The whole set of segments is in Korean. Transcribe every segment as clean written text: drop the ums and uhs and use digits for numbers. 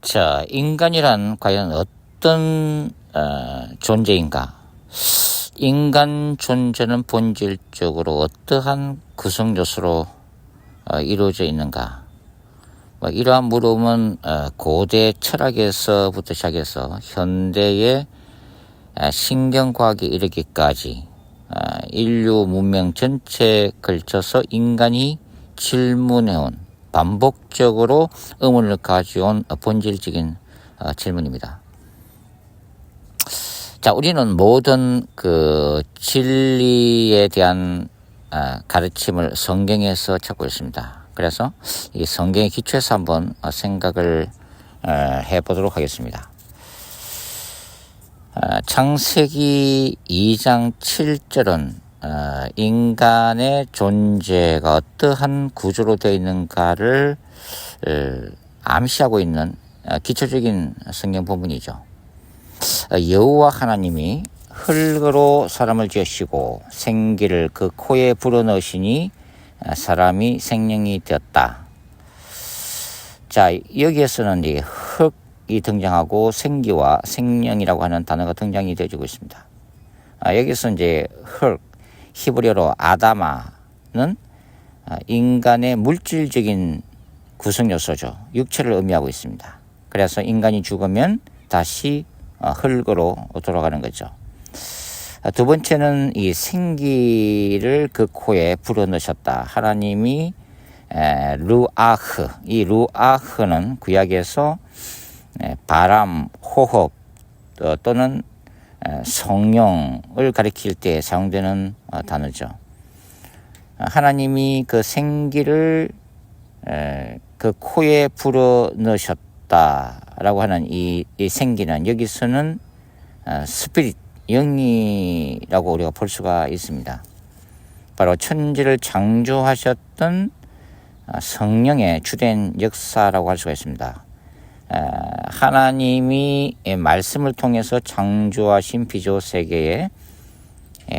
자, 인간이란 과연 어떤 존재인가? 인간 존재는 본질적으로 어떠한 구성 요소로 이루어져 있는가? 이러한 물음은 고대 철학에서부터 시작해서 현대의 신경과학에 이르기까지 인류 문명 전체에 걸쳐서 인간이 질문해온, 반복적으로 의문을 가져온 본질적인 질문입니다. 자, 우리는 모든 그 진리에 대한 가르침을 성경에서 찾고 있습니다. 그래서 이 성경의 기초에서 한번 생각을 해보도록 하겠습니다. 창세기 2장 7절은 인간의 존재가 어떠한 구조로 되어 있는가를 암시하고 있는 기초적인 성경 본문이죠. 여호와 하나님이 흙으로 사람을 지으시고 생기를 그 코에 불어넣으시니 사람이 생명이 되었다. 자, 여기에서는 이 흙이 등장하고 생기와 생명이라고 하는 단어가 등장이 되어지고 있습니다. 여기서 이제 흙, 히브리어로 아다마는 인간의 물질적인 구성 요소죠. 육체를 의미하고 있습니다. 그래서 인간이 죽으면 다시 흙으로 돌아가는 거죠. 두 번째는 이 생기를 그 코에 불어넣으셨다. 하나님이 루아흐, 이 루아흐는 구약에서 바람, 호흡 또는 성령을 가리킬 때 사용되는 단어죠. 하나님이 그 생기를 그 코에 불어넣으셨다라고 하는 이 생기는 여기서는 스피릿, 영이라고 우리가 볼 수가 있습니다. 바로 천지를 창조하셨던 성령의 주된 역사라고 할 수가 있습니다. 하나님이 말씀을 통해서 창조하신 피조 세계에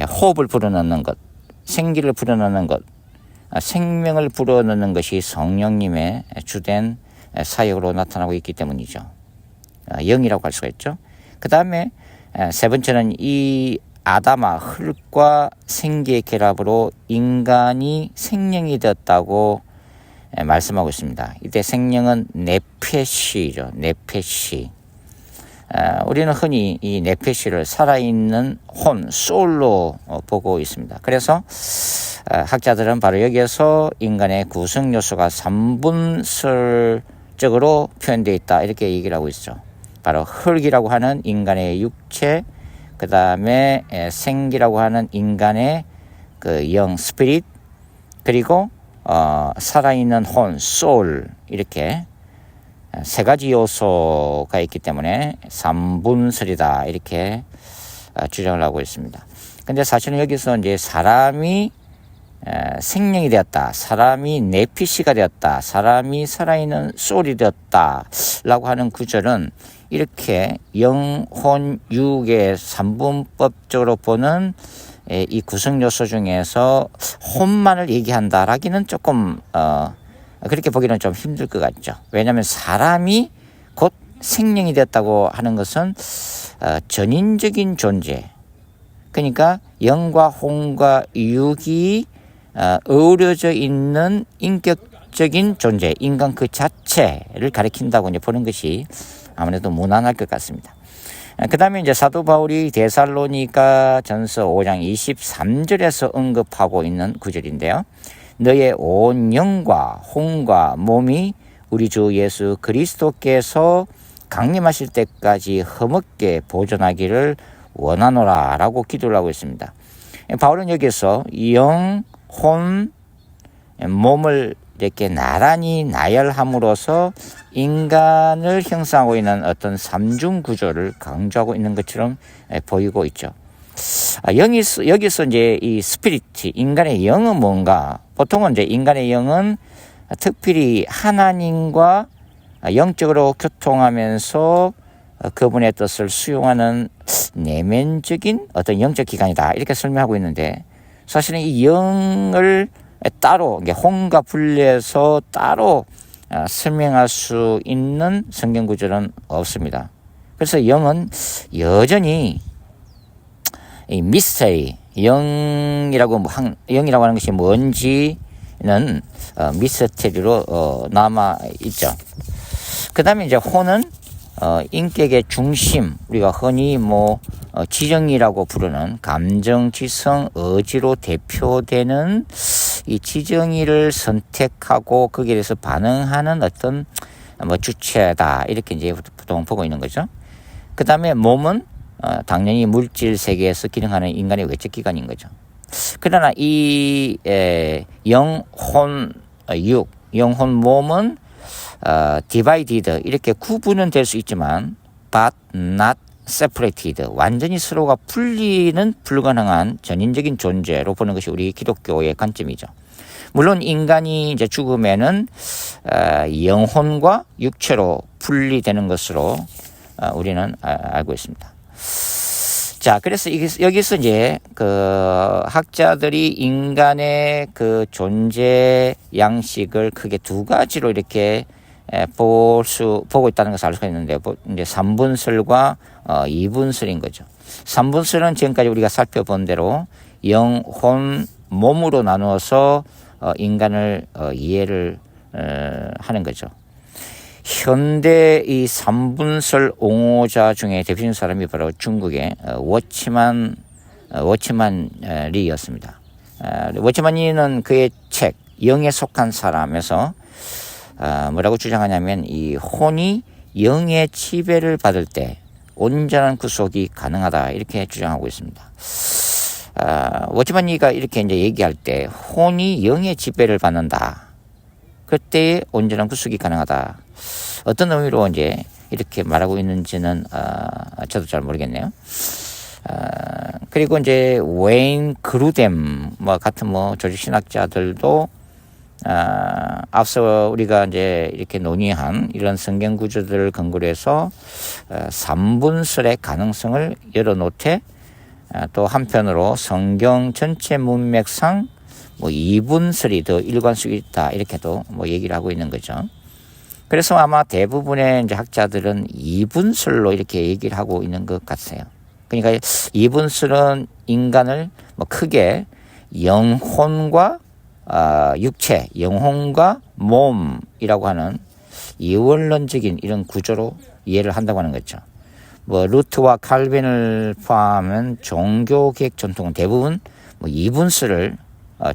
호흡을 불어넣는 것, 생기를 불어넣는 것, 생명을 불어넣는 것이 성령님의 주된 사역으로 나타나고 있기 때문이죠. 영이라고 할 수가 있죠. 그 다음에 세 번째는 이 아담아, 흙과 생기의 결합으로 인간이 생명이 되었다고 말씀하고 있습니다. 이때 생명은 네페시죠. 네페시. 우리는 흔히 이 네페시를 살아있는 혼, 소울로 보고 있습니다. 그래서 학자들은 바로 여기에서 인간의 구성 요소가 3분설적으로 표현되어 있다, 이렇게 얘기를 하고 있죠. 바로 흙이라고 하는 인간의 육체, 그 다음에 생기라고 하는 인간의 그 영, 스피릿, 그리고 살아있는 혼, 소울, 이렇게 세 가지 요소가 있기 때문에 3분설이다, 이렇게 주장을 하고 있습니다. 근데 사실은 여기서 이제 사람이 생명이 되었다, 사람이 네피시가 되었다, 사람이 살아있는 소울이 되었다 라고 하는 구절은 이렇게 영혼 육의 3분법적으로 보는 이 구성 요소 중에서 혼만을 얘기한다라기는 조금 그렇게 보기는 좀 힘들 것 같죠. 왜냐하면 사람이 곧 생명이 되었다고 하는 것은 전인적인 존재, 그러니까 영과 혼과 육이 어우러져 있는 인격적인 존재, 인간 그 자체를 가리킨다고 이제 보는 것이 아무래도 무난할 것 같습니다. 그 다음에 이제 사도 바울이 데살로니가 전서 5장 23절에서 언급하고 있는 구절인데요. 너의 온 영과 혼과 몸이 우리 주 예수 그리스도께서 강림하실 때까지 흠없게 보존하기를 원하노라 라고 기도를 하고 있습니다. 바울은 여기서 영, 혼, 몸을 이렇게 나란히 나열함으로써 인간을 형성하고 있는 어떤 삼중 구조를 강조하고 있는 것처럼 보이고 있죠. 여기서 이제 이 스피리트, 인간의 영은 뭔가? 보통은 이제 인간의 영은 특별히 하나님과 영적으로 교통하면서 그분의 뜻을 수용하는 내면적인 어떤 영적 기관이다, 이렇게 설명하고 있는데, 사실은 이 영을 따로 혼과 분리해서 따로 설명할 수 있는 성경 구절은 없습니다. 그래서 영은 여전히 이 미스터리, 영이라고 하는 것이 뭔지는 미스터리로 남아 있죠. 그 다음에 이제 혼은 인격의 중심, 우리가 흔히 지정이라고 부르는 감정, 지성, 의지로 대표되는 이 지정이를 선택하고 거기에 대해서 반응하는 어떤 주체다, 이렇게 이제 보통 보고 있는 거죠. 그 다음에 몸은 당연히 물질 세계에서 기능하는 인간의 외적 기관인 거죠. 그러나 이 영혼 육, 영혼 몸은 divided, 이렇게 구분은 될 수 있지만 but not separated, 완전히 서로가 분리는 불가능한 전인적인 존재로 보는 것이 우리 기독교의 관점이죠. 물론 인간이 이제 죽으면은 영혼과 육체로 분리되는 것으로 우리는 알고 있습니다. 자, 그래서 여기서 이제 그 학자들이 인간의 그 존재 양식을 크게 두 가지로 이렇게 보고 있다는 것을 알 수가 있는데, 이제 3분설과 2분설인 거죠. 3분설은 지금까지 우리가 살펴본 대로 영혼, 몸으로 나누어서 인간을 이해를 하는 거죠. 현대 이 3분설 옹호자 중에 대표적인 사람이 바로 중국의 워치만 리였습니다. 워치만 리는 그의 책 영에 속한 사람에서 뭐라고 주장하냐면, 이 혼이 영의 지배를 받을 때 온전한 구속이 가능하다, 이렇게 주장하고 있습니다. 워치만 리가 이렇게 이제 얘기할 때 혼이 영의 지배를 받는다, 그때 온전한 구속이 가능하다, 어떤 의미로 이제 이렇게 말하고 있는지는 저도 잘 모르겠네요. 그리고 이제 웨인 그루뎀 같은 조직신학자들도 앞서 우리가 이제 이렇게 논의한 이런 성경 구조들을 근거로 해서 3분설의 가능성을 열어놓되, 또 한편으로 성경 전체 문맥상 2분설이 더 일관성이 있다, 이렇게도 얘기를 하고 있는 거죠. 그래서 아마 대부분의 이제 학자들은 2분설로 이렇게 얘기를 하고 있는 것 같아요. 그러니까 2분설은 인간을 크게 영혼과 육체, 영혼과 몸이라고 하는 이원론적인 이런 구조로 이해를 한다고 하는 거죠. 루트와 칼빈을 포함한 종교개혁 전통은 대부분 2분설을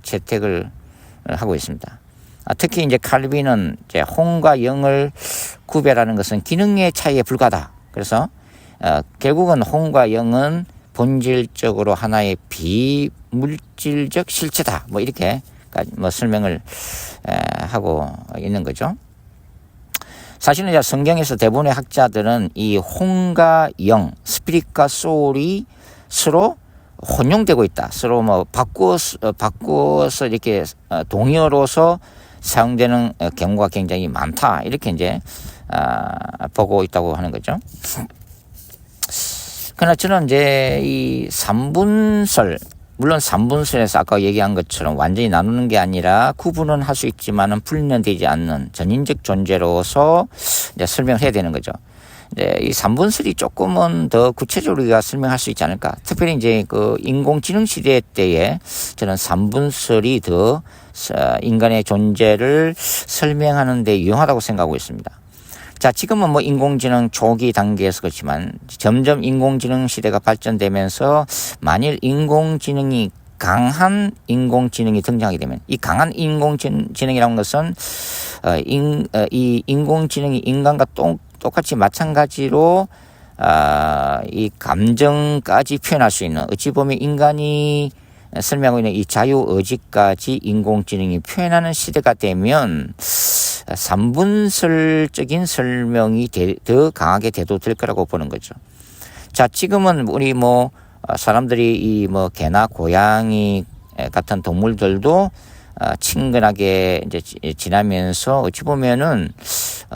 채택을 하고 있습니다. 특히 이제 칼빈은 이제 혼과 영을 구별하는 것은 기능의 차이에 불과하다. 그래서 결국은 혼과 영은 본질적으로 하나의 비물질적 실체다, 이렇게 설명을 하고 있는 거죠. 사실은 이제 성경에서 대부분의 학자들은 이 혼과 영, 스피릿과 소울이 서로 혼용되고 있다, 서로 바꾸어서 이렇게 동의어로서 사용되는 경우가 굉장히 많다, 이렇게 이제 보고 있다고 하는 거죠. 그러나 저는 이제 이 3분설, 물론 3분설에서 아까 얘기한 것처럼 완전히 나누는 게 아니라 구분은 할 수 있지만은 분리는 되지 않는 전인적 존재로서 이제 설명을 해야 되는 거죠. 이 3분설이 조금은 더 구체적으로 우리가 설명할 수 있지 않을까. 특별히 이제 그 인공지능 시대 때에 저는 3분설이 더 인간의 존재를 설명하는 데 유용하다고 생각하고 있습니다. 자, 지금은 인공지능 초기 단계에서 그렇지만 점점 인공지능 시대가 발전되면서 만일 강한 인공지능이 등장하게 되면, 이 강한 인공지능이라는 것은 이 인공지능이 인간과 똑같이 마찬가지로 이 감정까지 표현할 수 있는, 어찌 보면 인간이 설명하고 있는 이 자유의지까지 인공지능이 표현하는 시대가 되면 3분설적인 설명이 더 강하게 대두될 거라고 보는 거죠. 자, 지금은 우리 사람들이 이 개나 고양이 같은 동물들도 친근하게 이제 지나면서 어찌 보면은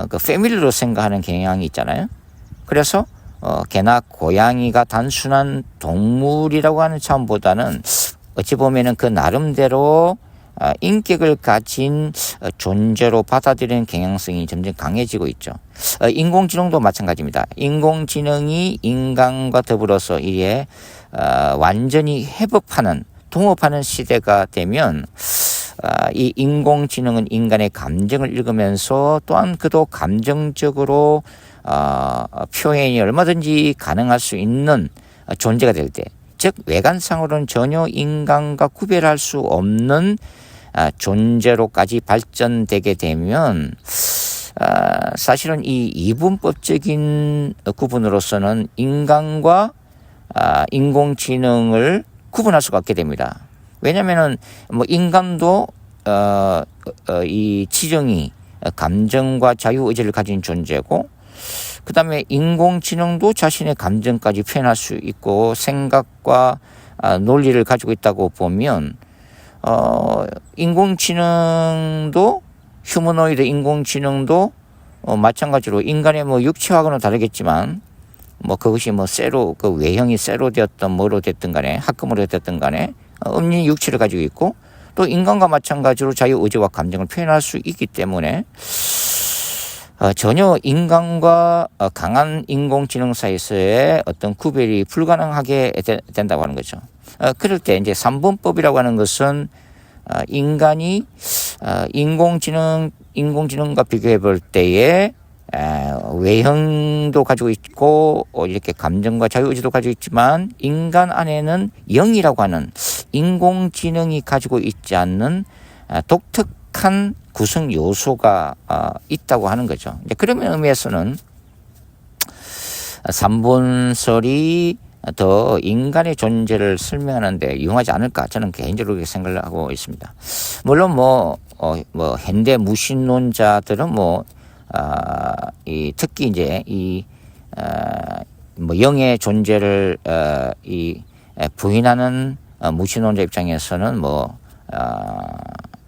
그 패밀리로 생각하는 경향이 있잖아요. 그래서 개나 고양이가 단순한 동물이라고 하는 차원보다는 어찌 보면은 그 나름대로 인격을 가진 존재로 받아들이는 경향성이 점점 강해지고 있죠. 인공지능도 마찬가지입니다. 인공지능이 인간과 더불어서 이에 완전히 동업하는 시대가 되면 이 인공지능은 인간의 감정을 읽으면서 또한 그도 감정적으로 표현이 얼마든지 가능할 수 있는 존재가 될 때, 즉 외관상으로는 전혀 인간과 구별할 수 없는 존재로까지 발전되게 되면 사실은 이 이분법적인 구분으로서는 인간과 인공지능을 구분할 수가 없게 됩니다. 왜냐하면은 뭐 인간도 이 지정이 감정과 자유의지를 가진 존재고, 그 다음에 인공지능도 자신의 감정까지 표현할 수 있고 생각과 논리를 가지고 있다고 보면 인공지능도 휴머노이드 인공지능도 마찬가지로 인간의 뭐 육체하고는 다르겠지만 뭐 그것이 뭐 그 외형이 쇠로 되었던 뭐로 됐든 간에 합금으로 됐든 간에 음리 육체를 가지고 있고 또 인간과 마찬가지로 자유의지와 감정을 표현할 수 있기 때문에 전혀 인간과 강한 인공지능 사이에서의 어떤 구별이 불가능하게 된다고 하는 거죠. 그럴 때 이제 3분법이라고 하는 것은 인간이 인공지능과 비교해 볼 때에 외형도 가지고 있고 이렇게 감정과 자유의지도 가지고 있지만 인간 안에는 영이라고 하는 인공지능이 가지고 있지 않는 독특한 구성 요소가 있다고 하는 거죠. 그런 의미에서는 3분설이 더 인간의 존재를 설명하는데 유용하지 않을까 저는 개인적으로 그렇게 생각을 하고 있습니다. 물론 뭐 현대 무신론자들은 특히 이제 영의 존재를 부인하는 무신론자 입장에서는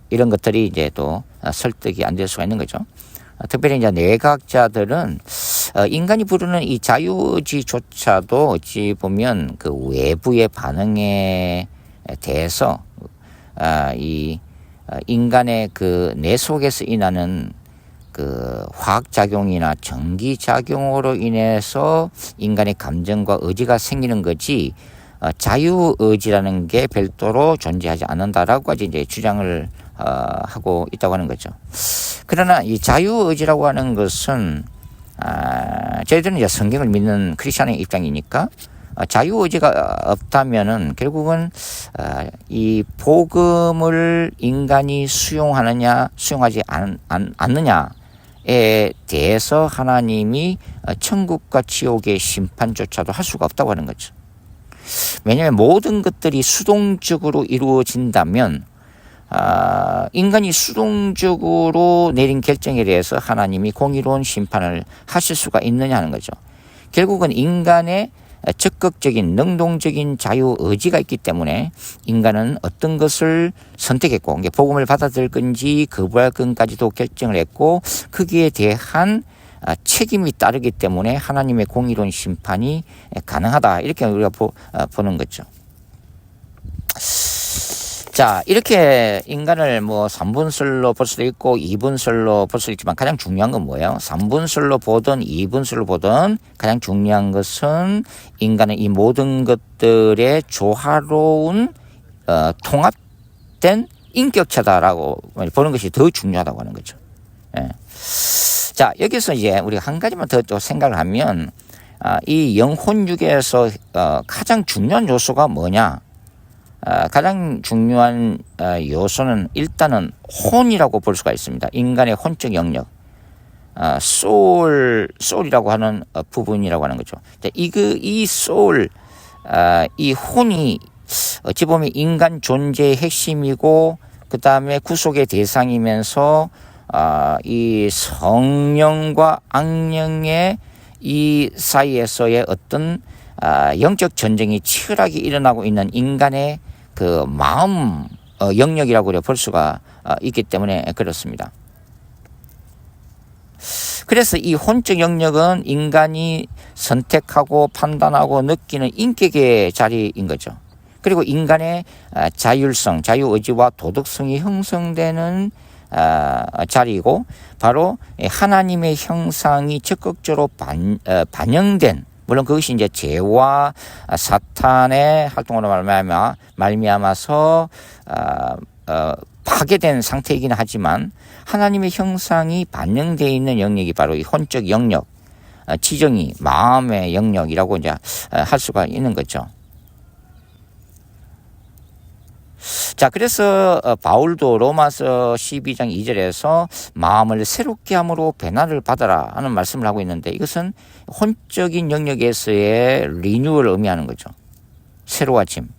이런 것들이 이제 또 설득이 안 될 수가 있는 거죠. 특별히 이제 뇌과학자들은 인간이 부르는 이 자유의지조차도 어찌 보면 그 외부의 반응에 대해서 이 인간의 그 뇌 속에서 일어나는 그 화학작용이나 전기작용으로 인해서 인간의 감정과 의지가 생기는 거지 자유의지라는 게 별도로 존재하지 않는다라고까지 이제 주장을 하고 있다고 하는 거죠. 그러나 이 자유의지라고 하는 것은 저희들은 이제 성경을 믿는 크리스천의 입장이니까 자유의지가 없다면은 결국은 이 복음을 인간이 수용하지 않느냐에 대해서 하나님이 천국과 지옥의 심판조차도 할 수가 없다고 하는 거죠. 왜냐하면 모든 것들이 수동적으로 이루어진다면 인간이 수동적으로 내린 결정에 대해서 하나님이 공의로운 심판을 하실 수가 있느냐 하는 거죠. 결국은 인간의 적극적인 능동적인 자유의지가 있기 때문에 인간은 어떤 것을 선택했고 복음을 받아들일 건지 거부할 건까지도 결정을 했고 거기에 대한 책임이 따르기 때문에 하나님의 공의로운 심판이 가능하다 이렇게 우리가 보는 거죠. 자, 이렇게 인간을 3분설로 볼 수도 있고 2분설로 볼 수도 있지만 가장 중요한 건 뭐예요? 3분설로 보든 2분설로 보든 가장 중요한 것은 인간은 이 모든 것들의 조화로운 통합된 인격체다라고 보는 것이 더 중요하다고 하는 거죠. 예. 자, 여기서 이제 우리가 한 가지만 더 생각을 하면 이 영혼육에서 가장 중요한 요소가 뭐냐? 가장 중요한 요소는 일단은 혼이라고 볼 수가 있습니다. 인간의 혼적 영역, 소울이라고 하는 부분이라고 하는 거죠. 이 소울, 이 혼이 어찌 보면 인간 존재의 핵심이고 그 다음에 구속의 대상이면서 이 성령과 악령의 이 사이에서의 어떤 영적 전쟁이 치열하게 일어나고 있는 인간의 그 마음 영역이라고 볼 수가 있기 때문에 그렇습니다. 그래서 이 혼적 영역은 인간이 선택하고 판단하고 느끼는 인격의 자리인 거죠. 그리고 인간의 자율성, 자유의지와 도덕성이 형성되는 자리이고 바로 하나님의 형상이 적극적으로 반영된, 물론 그것이 이제 죄와 사탄의 활동으로 말미암아서 파괴된 상태이긴 하지만 하나님의 형상이 반영되어 있는 영역이 바로 이 혼적 영역, 지정이 마음의 영역이라고 이제 할 수가 있는 거죠. 자, 그래서 바울도 로마서 12장 2절에서 마음을 새롭게 함으로 변화를 받아라 하는 말씀을 하고 있는데, 이것은 혼적인 영역에서의 리뉴얼을 의미하는 거죠. 새로워짐.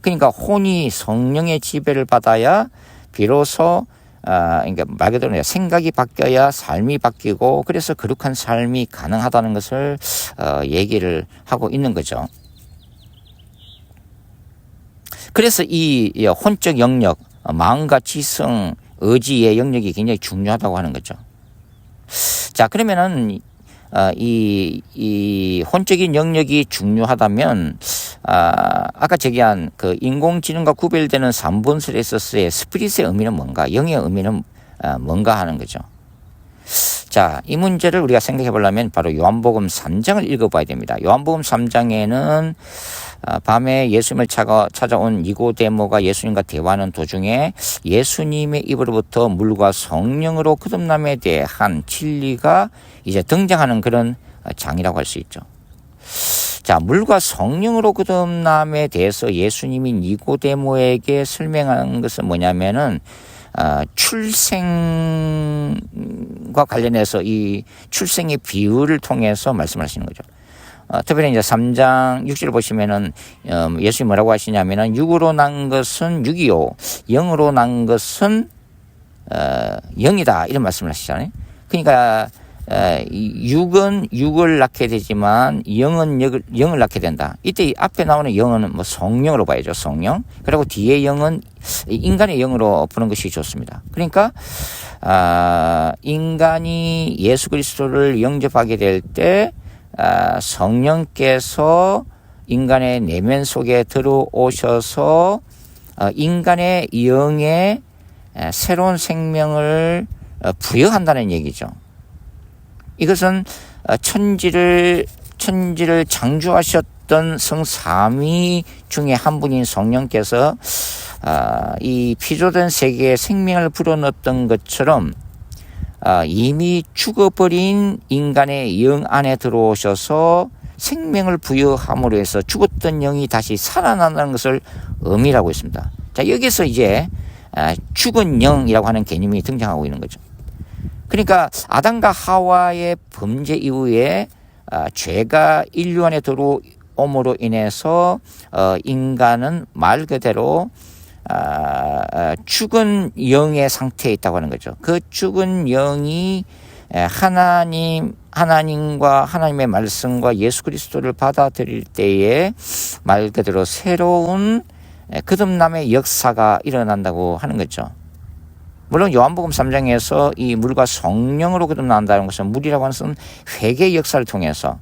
그러니까 혼이 성령의 지배를 받아야 비로소 그러니까 말 그대로 생각이 바뀌어야 삶이 바뀌고, 그래서 거룩한 삶이 가능하다는 것을 얘기를 하고 있는 거죠. 그래서 이 혼적 영역, 마음과 지성, 의지의 영역이 굉장히 중요하다고 하는 거죠. 자, 그러면은 이 혼적인 영역이 중요하다면 아까 제기한 그 인공지능과 구별되는 3본설에 있어서의 스피릿의 의미는 뭔가, 영의 의미는 뭔가 하는 거죠. 자, 이 문제를 우리가 생각해 보려면 바로 요한복음 3장을 읽어봐야 됩니다. 요한복음 3장에는 밤에 예수님을 찾아온 니고데모가 예수님과 대화하는 도중에 예수님의 입으로부터 물과 성령으로 거듭남에 대한 진리가 이제 등장하는 그런 장이라고 할 수 있죠. 자, 물과 성령으로 거듭남에 대해서 예수님이 니고데모에게 설명한 것은 뭐냐면은 출생과 관련해서 이 출생의 비유를 통해서 말씀하시는 거죠. 특별히 이제 3장 6절 보시면은 예수님이 뭐라고 하시냐면은 육으로 난 것은 육이요, 영으로 난 것은 영이다, 이런 말씀을 하시잖아요. 그러니까 육은 육을 낳게 되지만 영은 영을 낳게 된다. 이때 앞에 나오는 영은 뭐 성령으로 봐야죠. 성령. 그리고 뒤에 영은 인간의 영으로 보는 것이 좋습니다. 그러니까 인간이 예수 그리스도를 영접하게 될 때 성령께서 인간의 내면 속에 들어오셔서 인간의 영에 새로운 생명을 부여한다는 얘기죠. 이것은 천지를 창조하셨던 성삼위 중에 한 분인 성령께서 이 피조된 세계에 생명을 불어넣었던 것처럼 이미 죽어버린 인간의 영 안에 들어오셔서 생명을 부여함으로 해서 죽었던 영이 다시 살아난다는 것을 의미하고 있습니다. 자, 여기서 이제 죽은 영이라고 하는 개념이 등장하고 있는 거죠. 그러니까 아담과 하와의 범죄 이후에 죄가 인류 안에 들어옴으로 인해서 인간은 말 그대로 죽은 영의 상태에 있다고 하는 거죠. 그 죽은 영이 하나님과 하나님의 말씀과 예수 그리스도를 받아들일 때에 말 그대로 새로운 거듭남의 역사가 일어난다고 하는 거죠. 물론 요한복음 3장에서 이 물과 성령으로 거듭난다는 것은, 물이라고 하는 것은 회개의 역사를 통해서,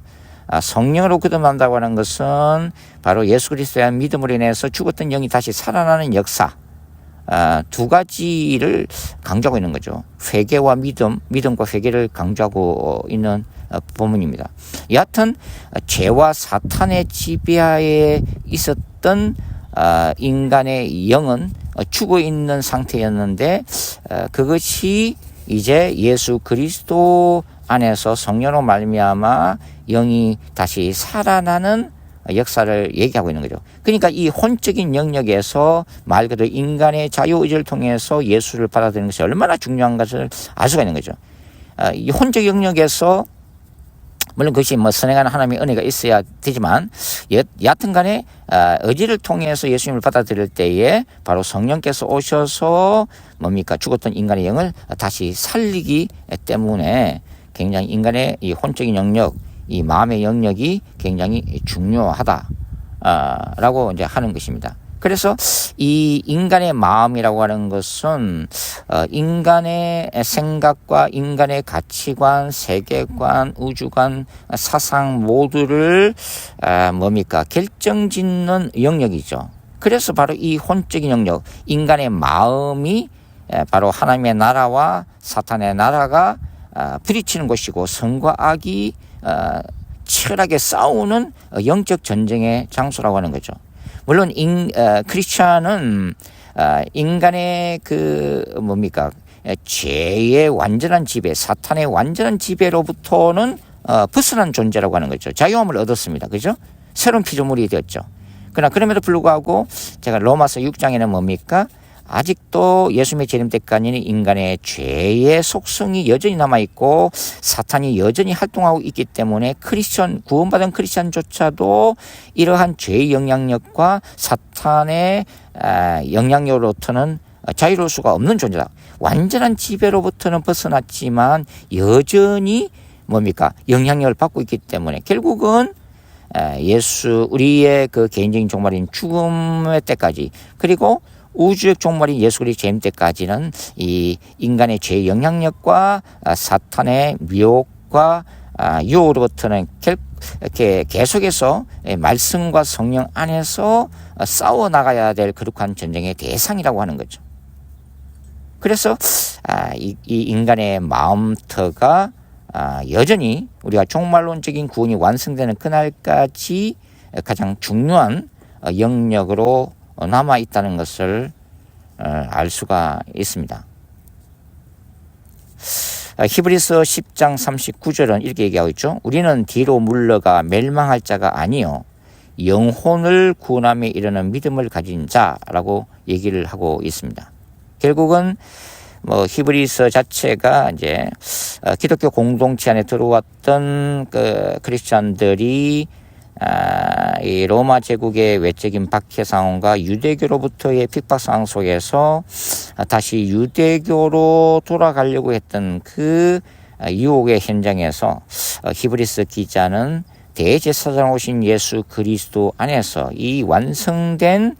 성령으로 거듭난다고 하는 것은 바로 예수 그리스도에 대한 믿음으로 인해서 죽었던 영이 다시 살아나는 역사, 두 가지를 강조하고 있는 거죠. 회개와 믿음과 회개를 강조하고 있는 본문입니다. 여하튼 죄와 사탄의 지배하에 있었던 인간의 영은 죽어 있는 상태였는데 그것이 이제 예수 그리스도 안에서 성령으로 말미암아 영이 다시 살아나는 역사를 얘기하고 있는 거죠. 그러니까 이 혼적인 영역에서 말 그대로 인간의 자유의지를 통해서 예수를 받아들이는 것이 얼마나 중요한 것을 알 수가 있는 거죠. 이 혼적 영역에서 물론 그것이 뭐 선행하는 하나님의 은혜가 있어야 되지만 여하튼 간에 의지를 통해서 예수님을 받아들일 때에 바로 성령께서 오셔서 뭡니까? 죽었던 인간의 영을 다시 살리기 때문에 굉장히 인간의 이 혼적인 영역, 이 마음의 영역이 굉장히 중요하다라고 이제 하는 것입니다. 그래서 이 인간의 마음이라고 하는 것은 인간의 생각과 인간의 가치관, 세계관, 우주관, 사상 모두를 뭡니까? 결정짓는 영역이죠. 그래서 바로 이 혼적인 영역, 인간의 마음이 바로 하나님의 나라와 사탄의 나라가 부딪히는 곳이고 선과 악이 치열하게 싸우는 영적 전쟁의 장소라고 하는 거죠. 물론 크리스천은 인간의 죄의 완전한 지배, 사탄의 완전한 지배로부터는 벗어난 존재라고 하는 거죠. 자유함을 얻었습니다. 그죠? 새로운 피조물이 되었죠. 그러나 그럼에도 불구하고 제가 로마서 6장에는 뭡니까? 아직도 예수님의 재림 때까지는 인간의 죄의 속성이 여전히 남아있고 사탄이 여전히 활동하고 있기 때문에 구원받은 크리스천조차도 이러한 죄의 영향력과 사탄의 영향력으로부터는 자유로울 수가 없는 존재다. 완전한 지배로부터는 벗어났지만 여전히 영향력을 받고 있기 때문에 결국은 우리의 그 개인적인 종말인 죽음의 때까지, 그리고 우주의 종말인 예수 그리스도의 재림 때까지는 이 인간의 죄의 영향력과 사탄의 미혹과 유혹으로부터는 이렇게 계속해서 말씀과 성령 안에서 싸워 나가야 될 거룩한 전쟁의 대상이라고 하는 거죠. 그래서 이 인간의 마음터가 여전히 우리가 종말론적인 구원이 완성되는 그날까지 가장 중요한 영역으로 남아 있다는 것을 알 수가 있습니다. 히브리서 10장 39절은 이렇게 얘기하고 있죠. 우리는 뒤로 물러가 멸망할 자가 아니요 영혼을 구원함에 이르는 믿음을 가진 자라고 얘기를 하고 있습니다. 결국은 히브리서 자체가 이제 기독교 공동체 안에 들어왔던 그 크리스천들이 이 로마 제국의 외적인 박해 상황과 유대교로부터의 핍박 상황 속에서 다시 유대교로 돌아가려고 했던 그 유혹의 현장에서 히브리서 기자는 대제사장 오신 예수 그리스도 안에서 이 완성된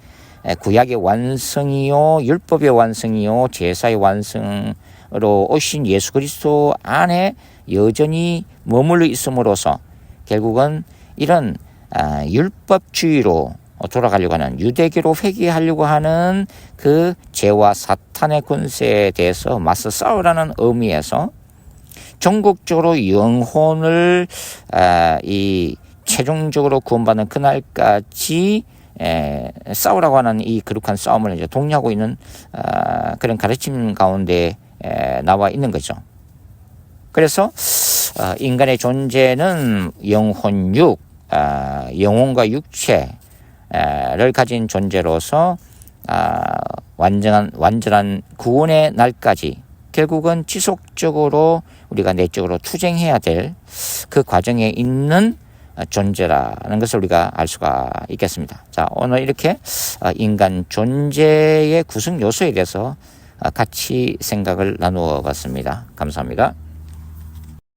구약의 완성이요 율법의 완성이요 제사의 완성으로 오신 예수 그리스도 안에 여전히 머물러 있음으로써 결국은 이런 율법주의로 돌아가려고 하는, 유대교로 회귀하려고 하는 그 죄와 사탄의 권세에 대해서 맞서 싸우라는 의미에서 전국적으로 영혼을 최종적으로 구원받는 그날까지 싸우라고 하는 이 거룩한 싸움을 이제 독려하고 있는 그런 가르침 가운데 나와 있는 거죠. 그래서 인간의 존재는 영혼과 육체를 가진 존재로서 완전한 구원의 날까지 결국은 지속적으로 우리가 내적으로 투쟁해야 될 그 과정에 있는 존재라는 것을 우리가 알 수가 있겠습니다. 자, 오늘 이렇게 인간 존재의 구성 요소에 대해서 같이 생각을 나누어 봤습니다. 감사합니다.